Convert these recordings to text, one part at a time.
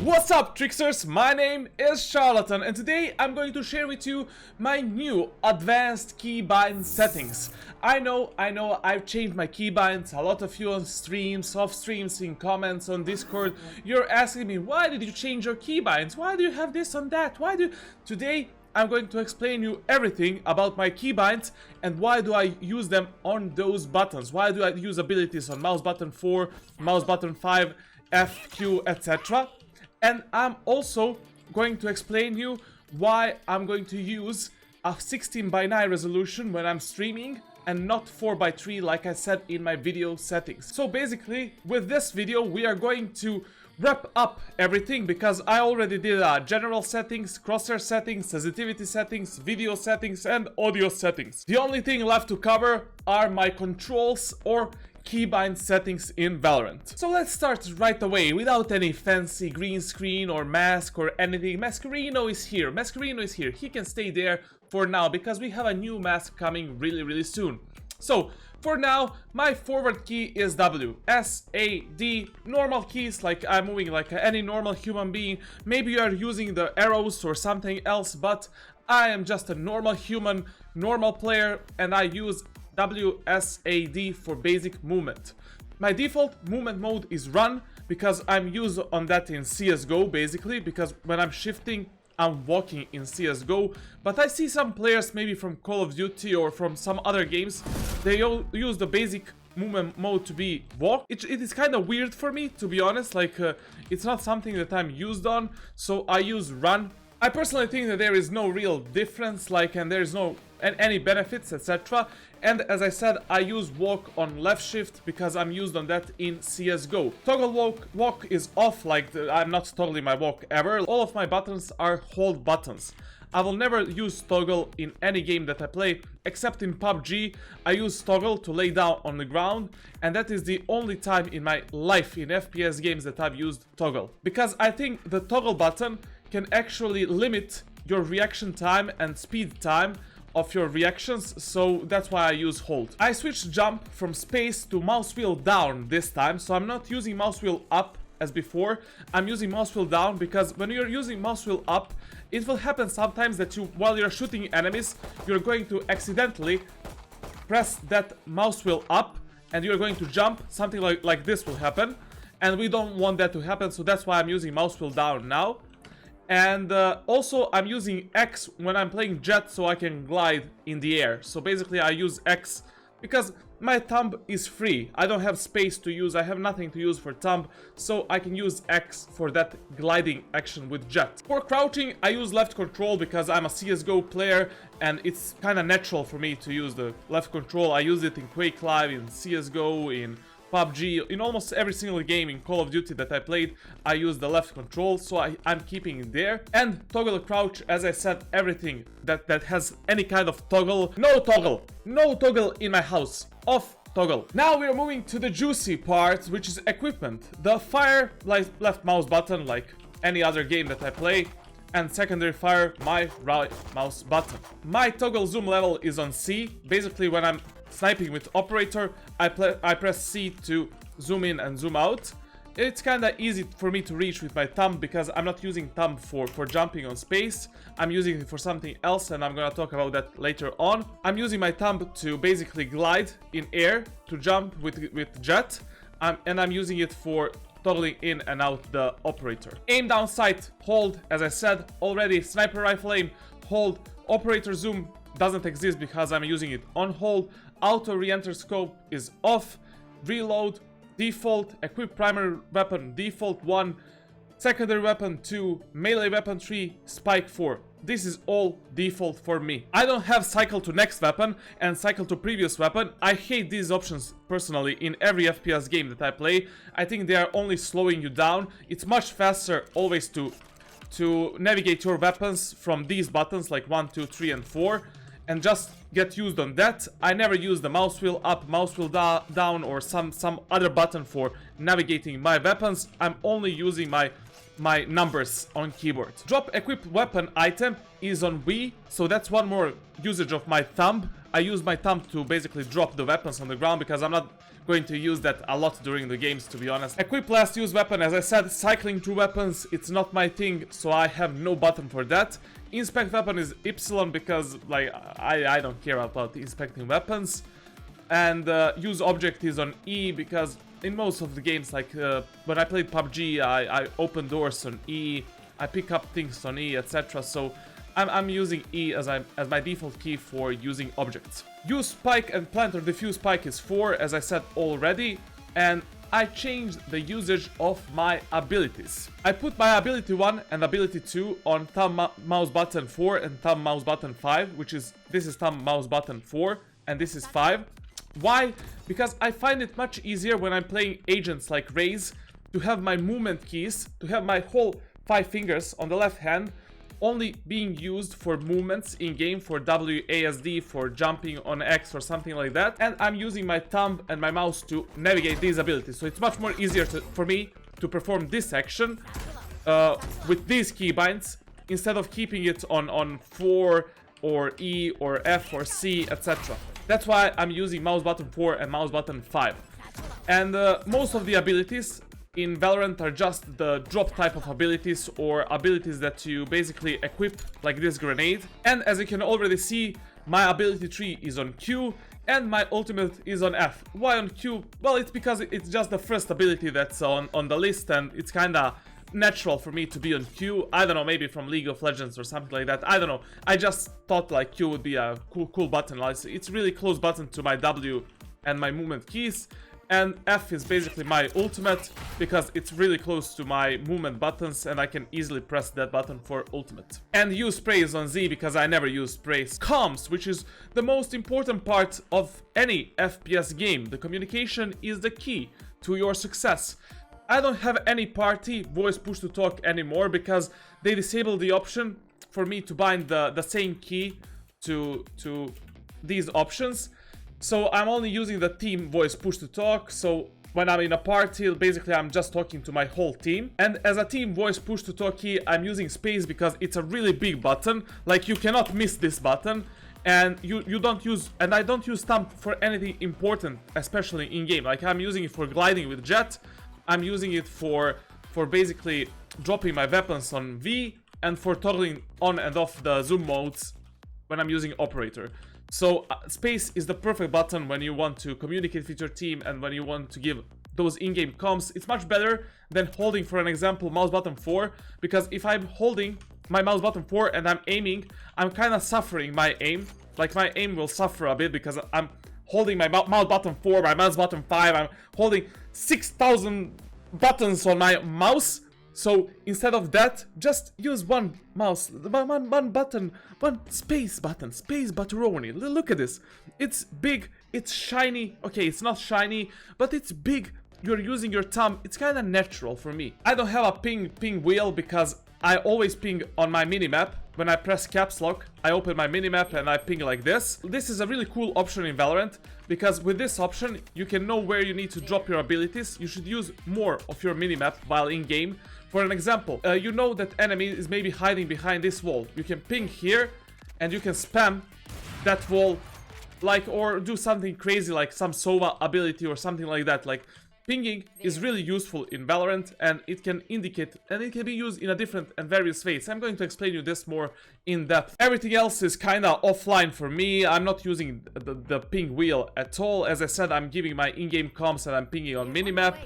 What's up, tricksters? My name is Charlatan, and today I'm going to share with you my new advanced keybind settings. I know, I've changed my keybinds. A lot of you on streams, off streams, in comments on Discord, you're asking me, why did you change your keybinds? Why do you have this and that? Today I'm going to explain you everything about my keybinds and why do I use them on those buttons. Why do I use abilities on mouse button 4, mouse button 5, F, Q, etc. And I'm also going to explain you why I'm going to use a 16:9 resolution when I'm streaming and not 4:3 like I said in my video settings. So basically, with this video we are going to wrap up everything because I already did general settings, crosshair settings, sensitivity settings, video settings and audio settings. The only thing left to cover are my controls or keybind settings in Valorant. So let's start right away without any fancy green screen or mask or anything. Mascherino is here. He can stay there for now because we have a new mask coming really soon. So for now, my forward key is W, S, A, D, normal keys, like I'm moving like any normal human being. Maybe you are using the arrows or something else, but I am just a normal human, normal player, and I use WSAD for basic movement. My default movement mode is run because I'm used on that in CSGO basically, because when I'm shifting I'm walking in CSGO, but I see some players maybe from Call of Duty or from some other games, they all use the basic movement mode to be walk. It is kind of weird for me, to be honest, like it's not something that I'm used on, so I use run. I personally think that there is no real difference, and there is no any benefits, etc. And as I said, I use walk on left shift because I'm used on that in CSGO. Toggle walk is off, I'm not toggling my walk ever. All of my buttons are hold buttons. I will never use toggle in any game that I play, except in PUBG. I use toggle to lay down on the ground, and that is the only time in my life in FPS games that I've used toggle. Because I think the toggle button can actually limit your reaction time and speed time of your reactions, so that's why I use hold. I switched jump from space to mouse wheel down this time, so I'm not using mouse wheel up as before. I'm using mouse wheel down because when you're using mouse wheel up, it will happen sometimes that while you're shooting enemies, you're going to accidentally press that mouse wheel up and you're going to jump. Something like this will happen, and we don't want that to happen, so that's why I'm using mouse wheel down now. And also I'm using X when I'm playing Jet so I can glide in the air. So basically I use X because my thumb is free. I don't have space to use, I have nothing to use for thumb, so I can use X for that gliding action with Jet. For crouching I use left control because I'm a CSGO player and it's kind of natural for me to use the left control. I use it in Quake Live, in CSGO, in PUBG, in almost every single game in Call of Duty that I played, I use the left control, so I'm keeping it there. And toggle crouch, as I said, everything that has any kind of toggle. No toggle in my house. Off toggle. Now we are moving to the juicy part, which is equipment. The fire, left mouse button, like any other game that I play, and secondary fire, my right mouse button. My toggle zoom level is on C. Basically, when I'm sniping with operator, I press C to zoom in and zoom out. It's kind of easy for me to reach with my thumb because I'm not using thumb for jumping on space. I'm using it for something else, and I'm gonna talk about that later on. I'm using my thumb to basically glide in air, to jump with Jet, and I'm using it for toggling in and out the operator. Aim down sight, hold, as I said already. Sniper rifle aim, hold. Operator zoom doesn't exist because I'm using it on hold. Auto re-enter scope is off. Reload, default. Equip primary weapon, default 1. Secondary weapon 2. Melee weapon 3. Spike 4. This is all default for me. I don't have cycle to next weapon and cycle to previous weapon. I hate these options personally in every FPS game that I play. I think they are only slowing you down. It's much faster always to navigate your weapons from these buttons like 1, 2, 3 and 4 and just get used on that. I never use the mouse wheel up, mouse wheel down or some other button for navigating my weapons. I'm only using my numbers on keyboard. Drop equipped weapon item is on B, so that's one more usage of my thumb. I use my thumb to basically drop the weapons on the ground because I'm not going to use that a lot during the games, to be honest. Equip last use weapon, as I said, cycling through weapons, it's not my thing, so I have no button for that. Inspect weapon is Y because like I don't care about inspecting weapons. And use object is on E because in most of the games, like when I played PUBG, I open doors on E, I pick up things on E, etc. So I'm using E as my default key for using objects. Use spike and plant or diffuse spike is 4, as I said already, and I changed the usage of my abilities. I put my ability 1 and ability 2 on thumb mouse button 4 and thumb mouse button 5, this is thumb mouse button 4 and this is 5. Why? Because I find it much easier when I'm playing agents like Raze to have my movement keys, to have my whole 5 fingers on the left hand only being used for movements in game, for WASD, for jumping on X or something like that, and I'm using my thumb and my mouse to navigate these abilities. So it's much more easier for me to perform this action with these keybinds instead of keeping it on 4 or E or F or C, etc. That's why I'm using mouse button 4 and mouse button 5. And most of the abilities in Valorant are just the drop type of abilities, or abilities that you basically equip, like this grenade. And as you can already see, my ability tree is on Q and my ultimate is on F. Why on Q? Well, it's because it's just the first ability that's on the list, and it's kinda natural for me to be on Q. I don't know, maybe from League of Legends or something like that. I don't know. I just thought like Q would be a cool button. Like, it's really close button to my W and my movement keys. And F is basically my ultimate because it's really close to my movement buttons and I can easily press that button for ultimate. And use spray is on Z because I never use sprays. Comms, which is the most important part of any FPS game. The communication is the key to your success. I don't have any party voice push to talk anymore because they disabled the option for me to bind the same key to these options. So I'm only using the team voice push to talk. So when I'm in a party, basically I'm just talking to my whole team. And as a team voice push to talk key, I'm using space because it's a really big button. Like, you cannot miss this button. And you don't use, and I don't use thumb for anything important, especially in game. Like, I'm using it for gliding with jet. I'm using it for basically dropping my weapons on V and for toggling on and off the zoom modes when I'm using operator. So space is the perfect button when you want to communicate with your team and when you want to give those in-game comms. It's much better than holding, for an example, mouse button 4, because if I'm holding my mouse button 4 and I'm aiming, I'm kind of suffering my aim. Like, my aim will suffer a bit because I'm holding my mouse button 4, my mouse button 5, I'm holding 6,000 buttons on my mouse. So instead of that, just use one mouse, one button, one space button, space butteroni. Look at this. It's big, it's shiny. Okay, it's not shiny, but it's big. You're using your thumb. It's kind of natural for me. I don't have a ping wheel because I always ping on my minimap. When I press caps lock, I open my minimap and I ping like this. This is a really cool option in Valorant because with this option, you can know where you need to drop your abilities. You should use more of your minimap while in game. For an example, you know that enemy is maybe hiding behind this wall. You can ping here and you can spam that wall, like, or do something crazy like some Sova ability or something like that. Like, pinging is really useful in Valorant and it can indicate, and it can be used in a different and various ways. I'm going to explain you this more in depth. Everything else is kind of offline for me. I'm not using the ping wheel at all. As I said, I'm giving my in-game comms and I'm pinging on minimap.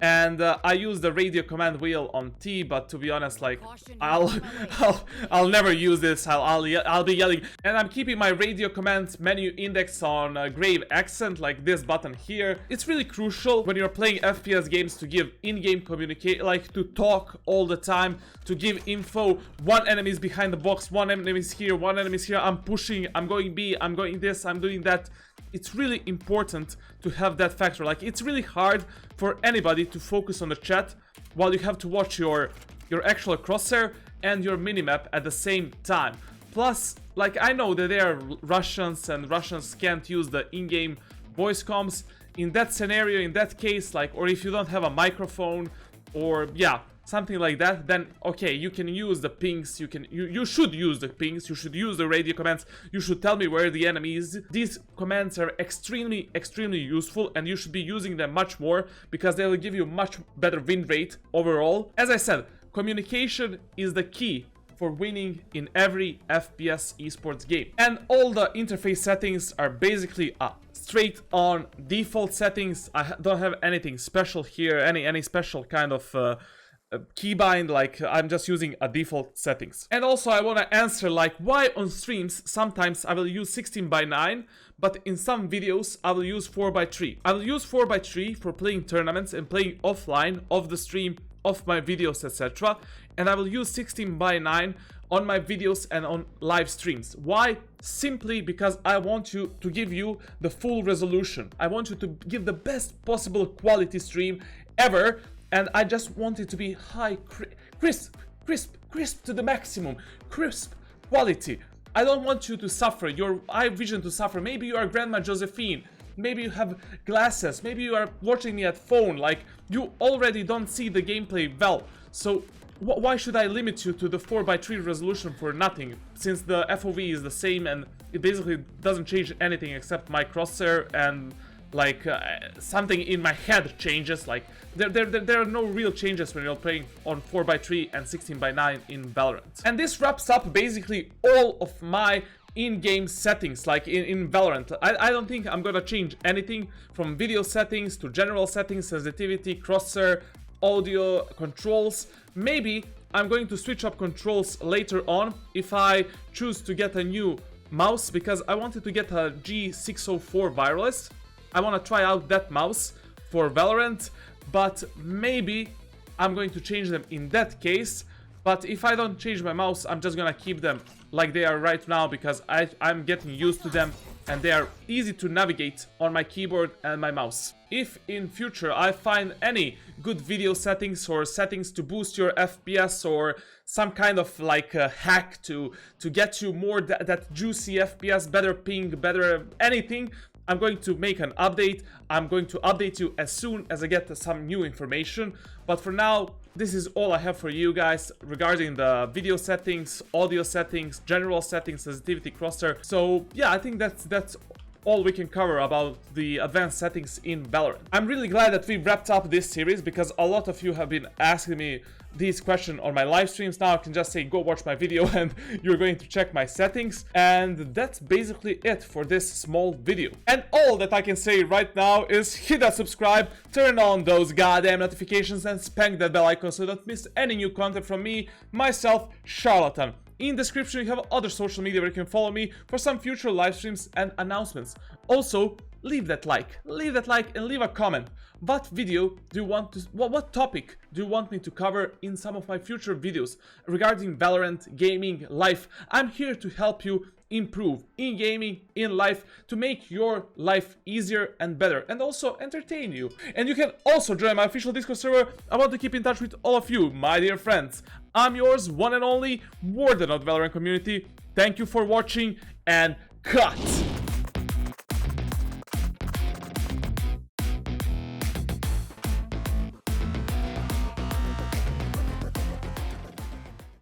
And I use the radio command wheel on T, but to be honest, like, I'll never use this. I'll be yelling. And I'm keeping my radio command menu index on grave accent, like this button here. It's really crucial when you're playing FPS games to give in-game communicate, like to talk all the time, to give info. One enemy is behind the box, one enemy is here, one enemy is here. I'm pushing, I'm going B, I'm going this, I'm doing that. It's really important to have that factor. Like, it's really hard for anybody to focus on the chat while you have to watch your actual crosshair and your minimap at the same time. Plus, like, I know that there are Russians and Russians can't use the in-game voice comms. In that scenario, in that case, like, or if you don't have a microphone, or yeah, something like that, then okay, you can use the pings, you should use the pings, you should use the radio commands, you should tell me where the enemy is. These commands are extremely useful, and you should be using them much more because they will give you much better win rate overall. As I said, communication is the key for winning in every FPS esports game. And all the interface settings are basically straight on default settings. I don't have anything special here, any special kind of keybind, like I'm just using a default settings. And also I want to answer like why on streams sometimes I will use 16:9, but in some videos I will use 4:3. I will use 4:3 for playing tournaments and playing offline of the stream, of my videos, etc. And I will use 16:9 on my videos and on live streams. Why? Simply because I want you to give you the full resolution. I want you to give the best possible quality stream ever. And I just want it to be high, crisp to the maximum, crisp quality. I don't want you to suffer, your eye vision to suffer. Maybe you are Grandma Josephine, maybe you have glasses, maybe you are watching me at phone, like you already don't see the gameplay well. So why should I limit you to the 4:3 resolution for nothing, since the FOV is the same and it basically doesn't change anything except my crosshair and like something in my head changes. Like there are no real changes when you're playing on 4:3 and 16:9 in Valorant. And this wraps up basically all of my in-game settings, like in Valorant. I don't think I'm gonna change anything from video settings to general settings, sensitivity, crosshair, audio, controls. Maybe I'm going to switch up controls later on if I choose to get a new mouse, because I wanted to get a G604 wireless. I want to try out that mouse for Valorant, but maybe I'm going to change them in that case. But if I don't change my mouse, I'm just gonna keep them like they are right now, because I'm getting used to them and they are easy to navigate on my keyboard and my mouse. If in future I find any good video settings or settings to boost your FPS, or some kind of like a hack to get you more that juicy FPS, better ping, better anything, I'm going to make an update. I'm going to update you as soon as I get some new information. But for now, this is all I have for you guys regarding the video settings, audio settings, general settings, sensitivity, crosshair. So yeah, I think that's all we can cover about the advanced settings in Valorant. I'm really glad that we wrapped up this series, because a lot of you have been asking me these questions on my live streams. Now I can just say go watch my video and you're going to check my settings. And that's basically it for this small video. And all that I can say right now is hit that subscribe, turn on those goddamn notifications, and spank that bell icon so you don't miss any new content from me, myself, Charlatan. In the description you have other social media where you can follow me for some future live streams and announcements. Also, leave that like and leave a comment. What video do you want to, what topic do you want me to cover in some of my future videos regarding Valorant, gaming, life? I'm here to help you improve in gaming, in life, to make your life easier and better, and also entertain you. And you can also join my official Discord server. I want to keep in touch with all of you, my dear friends. I'm yours, one and only, Warden of Valorant community. Thank you for watching, and cut!